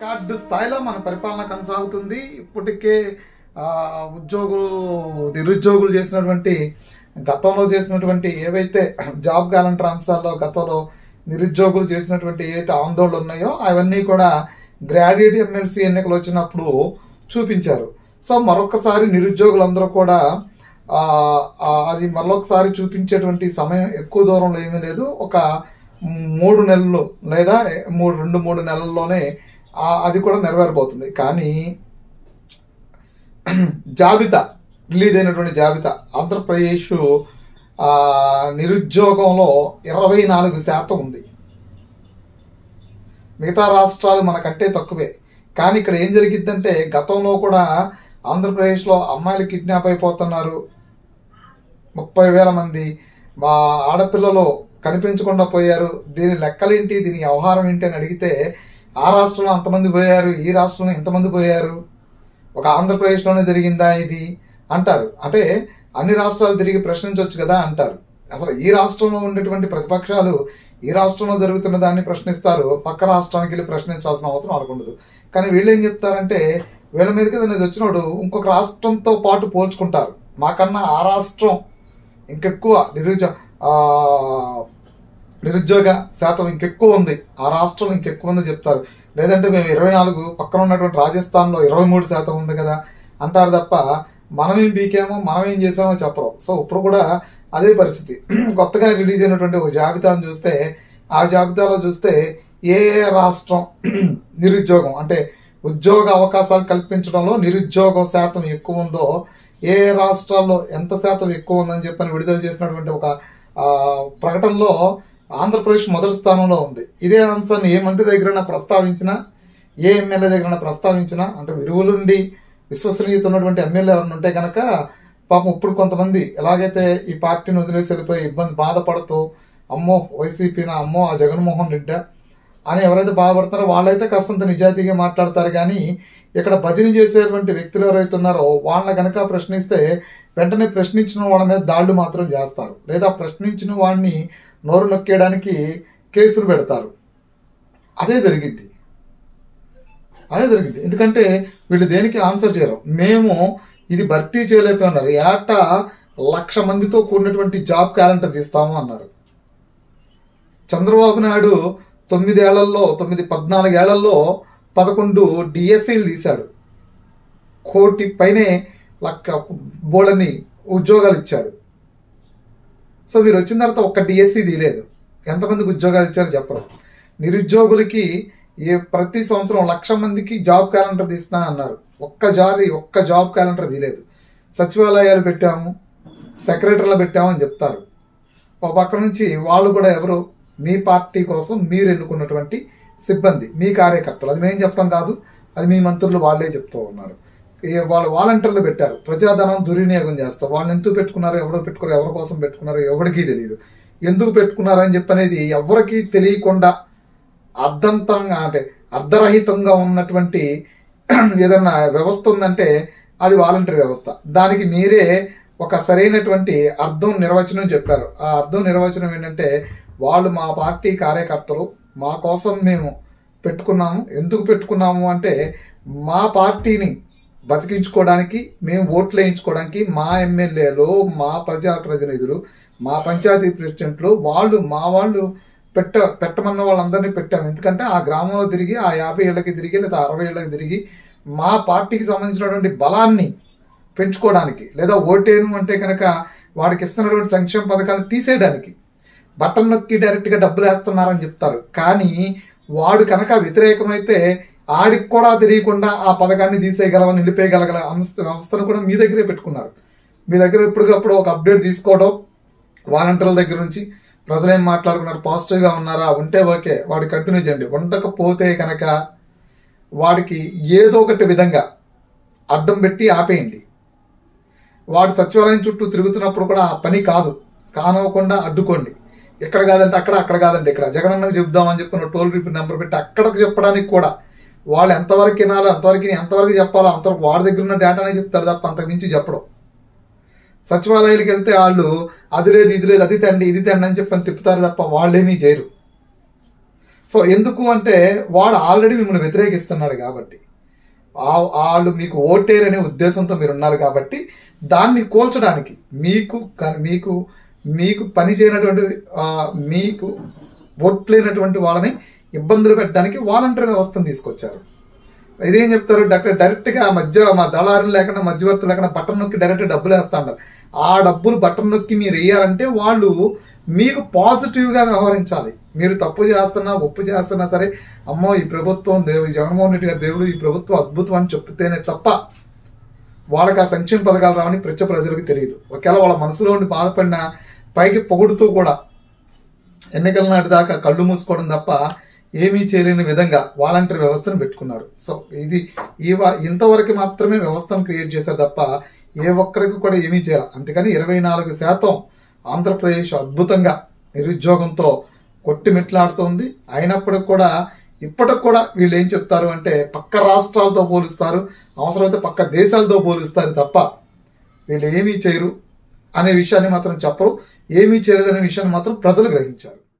Record స్థాయిలో మన పరిపాలన కొనసాగుతుంది. ఇప్పటికే నిరుద్యోగులు చేసినటువంటి గతంలో చేసినటువంటి ఏవైతే జాబ్ క్యాలెండర్ అంశాల్లో గతంలో నిరుద్యోగులు చేసినటువంటి ఏవైతే ఆందోళనలు ఉన్నాయో అవన్నీ కూడా గ్రాడ్యుయేట్ ఎమ్మెల్సీ ఎన్నికలు వచ్చినప్పుడు చూపించారు. సో మరొకసారి నిరుద్యోగులందరూ కూడా అది మరొకసారి చూపించేటువంటి సమయం ఎక్కువ దూరంలో ఏమీ లేదు. ఒక 3 నెలలు లేదా 2-3 నెలల్లోనే అది కూడా నెరవేరబోతుంది. కానీ జాబితా రిలీజ్ అయినటువంటి జాబితా ఆంధ్రప్రదేశ్ నిరుద్యోగంలో 24% ఉంది. మిగతా రాష్ట్రాలు మనకంటే తక్కువే. కానీ ఇక్కడ ఏం జరిగిద్దంటే గతంలో కూడా ఆంధ్రప్రదేశ్లో అమ్మాయిలు కిడ్నాప్ అయిపోతున్నారు, 30,000 మంది మా ఆడపిల్లలు కనిపించకుండా పోయారు. దీని లెక్కలేంటి, దీని వ్యవహారం ఏంటి అని అడిగితే ఆ రాష్ట్రంలో అంతమంది పోయారు, ఈ రాష్ట్రంలో ఇంతమంది పోయారు, ఒక ఆంధ్రప్రదేశ్లోనే జరిగిందా ఇది అంటారు. అంటే అన్ని రాష్ట్రాలు తిరిగి ప్రశ్నించవచ్చు కదా అంటారు. అసలు ఈ రాష్ట్రంలో ఉండేటువంటి ప్రతిపక్షాలు ఈ రాష్ట్రంలో జరుగుతున్న దాన్ని ప్రశ్నిస్తారు, పక్క రాష్ట్రానికి వెళ్ళి ప్రశ్నించాల్సిన అవసరం వాళ్ళకు ఉండదు. కానీ వీళ్ళు ఏం చెప్తారంటే వీళ్ళ మీదకి అనేది వచ్చినప్పుడు ఇంకొక రాష్ట్రంతో పాటు పోల్చుకుంటారు. మాకన్నా ఆ రాష్ట్రం ఇంకెక్కువ నిరుద్యోగ శాతం ఇంకెక్కువ ఉంది, ఆ రాష్ట్రం ఇంకెక్కువ ఉంది చెప్తారు. లేదంటే మేము 24, పక్కన ఉన్నటువంటి రాజస్థాన్లో 23% ఉంది కదా అంటారు తప్ప మనమేం బీకేమో మనమేం చేసామో చెప్పరు. సో ఇప్పుడు కూడా అదే పరిస్థితి. కొత్తగా రిలీజ్ అయినటువంటి ఒక జాబితాను చూస్తే ఆ జాబితాలో చూస్తే ఏ రాష్ట్రం నిరుద్యోగం అంటే ఉద్యోగ అవకాశాలు కల్పించడంలో నిరుద్యోగ శాతం ఎక్కువ ఉందో, ఏ రాష్ట్రాల్లో ఎంత శాతం ఎక్కువ ఉందని చెప్పని విడుదల చేసినటువంటి ఒక ప్రకటనలో ఆంధ్రప్రదేశ్ మొదటి స్థానంలో ఉంది. ఇదే అంశాన్ని ఏ మంత్రి దగ్గరైనా ప్రస్తావించినా, ఏ ఎమ్మెల్యే దగ్గరైనా ప్రస్తావించినా, అంటే విలువలుండి విశ్వసనీయత ఉన్నటువంటి ఎమ్మెల్యే ఎవరైనా ఉంటే కనుక పాపం ఇప్పుడు కొంతమంది ఎలాగైతే ఈ పార్టీని వదిలేసి వెళ్ళిపోయి బాధపడుతూ అమ్మో వైసీపీనా, అమ్మో ఆ జగన్మోహన్ రెడ్డి అని ఎవరైతే బాధపడతారో వాళ్ళైతే కాస్తంత నిజాయితీగా మాట్లాడతారు. కానీ ఇక్కడ భజన చేసేటువంటి వ్యక్తులు ఎవరైతే ఉన్నారో వాళ్ళని కనుక ప్రశ్నిస్తే వెంటనే ప్రశ్నించిన వాళ్ళ మీద దాడులు మాత్రం చేస్తారు, లేదా ప్రశ్నించిన వాడిని నోరు నొక్కేయడానికి కేసులు పెడతారు. అదే జరిగింది. ఎందుకంటే వీళ్ళు దేనికి ఆన్సర్ చేయరు. మేము ఇది భర్తీ చేయలేకపోయినారు, ఏటా 1,00,000 మందితో కూడినటువంటి జాబ్ క్యాలెండర్ తీస్తాము అన్నారు. చంద్రబాబు నాయుడు 14 ఏళ్లలో 11 డిఎస్సీలు తీశాడు, 1 కోటి పైనే బోళ్ళని ఉద్యోగాలు ఇచ్చాడు. సో మీరు వచ్చిన తర్వాత ఒక్క డిఎస్సీ తీయలేదు, ఎంతమందికి ఉద్యోగాలు ఇచ్చారో చెప్పరు. నిరుద్యోగులకి ప్రతి సంవత్సరం 1,00,000 మందికి జాబ్ క్యాలెండర్ తీస్తా అన్నారు, ఒక్క జాబ్ క్యాలెండర్ తీయలేదు. సచివాలయాలు పెట్టాము, సెక్రటరీలు పెట్టాము అని చెప్తారు. ఒక పక్క నుంచి వాళ్ళు కూడా ఎవరు, మీ పార్టీ కోసం మీరు ఎన్నుకున్నటువంటి సిబ్బంది, మీ కార్యకర్తలు. అది మేము చెప్పడం కాదు, అది మీ మంత్రులు వాళ్ళే చెప్తూ ఉన్నారు. వాళ్ళు వాలంటీర్లు పెట్టారు, ప్రజాధనం దుర్వినియోగం చేస్తారు. వాళ్ళని ఎందుకు పెట్టుకున్నారో, ఎవరి కోసం పెట్టుకున్నారో ఎవరికీ తెలియదు. ఎందుకు పెట్టుకున్నారని చెప్పనేది ఎవరికీ తెలియకుండా అర్ధరహితంగా ఉన్నటువంటి ఏదన్నా వ్యవస్థ ఉందంటే అది వాలంటీర్ వ్యవస్థ. దానికి మీరే ఒక సరైనటువంటి నిర్వచనం చెప్పారు. ఆ నిర్వచనం ఏంటంటే వాళ్ళు మా పార్టీ కార్యకర్తలు, మా కోసం మేము పెట్టుకున్నాము. ఎందుకు పెట్టుకున్నాము అంటే మా పార్టీని బతికించుకోవడానికి, మేము ఓట్లు వేయించుకోవడానికి మా ఎమ్మెల్యేలు, మా ప్రజాప్రతినిధులు, మా పంచాయతీ ప్రెసిడెంట్లు వాళ్ళు పెట్టమన్న వాళ్ళందరినీ పెట్టాము. ఎందుకంటే ఆ గ్రామంలో తిరిగి, ఆ 50 ఏళ్ళకి తిరిగి లేదా 60 ఏళ్ళకి తిరిగి మా పార్టీకి సంబంధించినటువంటి బలాన్ని పెంచుకోవడానికి, లేదా ఓటేను అంటే కనుక వాడికి ఇస్తున్నటువంటి సంక్షేమ పథకాలను తీసేయడానికి బటన్ నొక్కి డైరెక్ట్గా డబ్బులు వేస్తున్నారని చెప్తారు. కానీ వాడు కనుక వ్యతిరేకమైతే ఆడికి కూడా తెలియకుండా ఆ పథకాన్ని తీసేయగలవని, నిలిపేయగలగల వ్యవస్థను కూడా మీ దగ్గరే పెట్టుకున్నారు. మీ దగ్గర ఎప్పటికప్పుడు ఒక అప్డేట్ తీసుకోవడం, వాలంటీర్ల దగ్గర నుంచి ప్రజలు ఏం మాట్లాడుకున్నారు, పాజిటివ్గా ఉన్నారా, ఉంటే ఓకే, వాడు కంటిన్యూ చేయండి. ఉండకపోతే కనుక వాడికి ఏదో ఒకటి విధంగా అడ్డం పెట్టి ఆపేయండి. వాడు సచివాలయం చుట్టూ తిరుగుతున్నప్పుడు కూడా ఆ పని కానవకుండా అడ్డుకోండి. ఎక్కడ కాదంటే అక్కడ కాదంటే ఇక్కడ, జగనన్నకు చెప్దామని చెప్పిన టోల్ ఫ్రీ నెంబర్ పెట్టి అక్కడికి చెప్పడానికి కూడా వాళ్ళు ఎంతవరకు వినాలో ఎంతవరకు చెప్పాలో అంతవరకు వాడి దగ్గర ఉన్న డేటానే చెప్తారు తప్ప అంతకుమించి చెప్పడం. సచివాలయాలకు వెళ్తే వాళ్ళు అది లేదు, ఇది లేదు, అది తండి, ఇది తండి అని చెప్పని తిప్పుతారు తప్ప వాళ్ళేమీ చేయరు. సో ఎందుకు అంటే వాడు ఆల్రెడీ మిమ్మల్ని వ్యతిరేకిస్తున్నాడు కాబట్టి, వాళ్ళు మీకు ఓటేరనే ఉద్దేశంతో మీరు ఉన్నారు కాబట్టి దాన్ని కోల్చడానికి మీకు మీకు మీకు పని చేయనటువంటి మీకు ఓట్లేనటువంటి వాళ్ళని ఇబ్బందులు పెట్టడానికి వాలంటీర్ వ్యవస్థను తీసుకొచ్చారు. ఇదేం చెప్తారు, డైరెక్ట్గా మా దళారులు లేకుండా మధ్యవర్తులు లేకుండా బటన్ నొక్కి డైరెక్ట్ డబ్బులు వేస్తా ఉన్నారు. ఆ డబ్బులు బటన్ నొక్కి మీరు వేయాలంటే వాళ్ళు మీకు పాజిటివ్గా వ్యవహరించాలి. మీరు తప్పు చేస్తున్నా ఒప్పు చేస్తున్నా సరే, అమ్మో ఈ ప్రభుత్వం జగన్మోహన్ రెడ్డి గారి దేవుడు, ఈ ప్రభుత్వం అద్భుతం అని చెప్తేనే తప్ప వాళ్ళకి ఆ సంక్షేమ పథకాలు రావని ప్రజలకు తెలియదు. ఒకవేళ వాళ్ళ మనసులో ఉండి బాధపడిన పైకి పొగుడుతూ కూడా ఎన్నికల నాటి దాకా కళ్ళు మూసుకోవడం తప్ప ఏమీ చేయలేని విధంగా వాలంటీర్ వ్యవస్థను పెట్టుకున్నారు. సో ఇది ఇంతవరకు మాత్రమే వ్యవస్థను క్రియేట్ చేశారు తప్ప ఏ ఒక్కరికి కూడా ఏమీ చేయాలి. అందుకని 24% ఆంధ్రప్రదేశ్ అద్భుతంగా నిరుద్యోగంతో కొట్టిమిట్లాడుతోంది. అయినప్పటికి కూడా ఇప్పటికి కూడా వీళ్ళు ఏం చెప్తారు అంటే పక్క రాష్ట్రాలతో పోలుస్తారు, అవసరమైతే పక్క దేశాలతో పోలుస్తారు తప్ప వీళ్ళు ఏమీ చేయరు అనే విషయాన్ని మాత్రం చెప్పరు. ఏమీ చేయలేదనే విషయాన్ని మాత్రం ప్రజలు గ్రహించారు.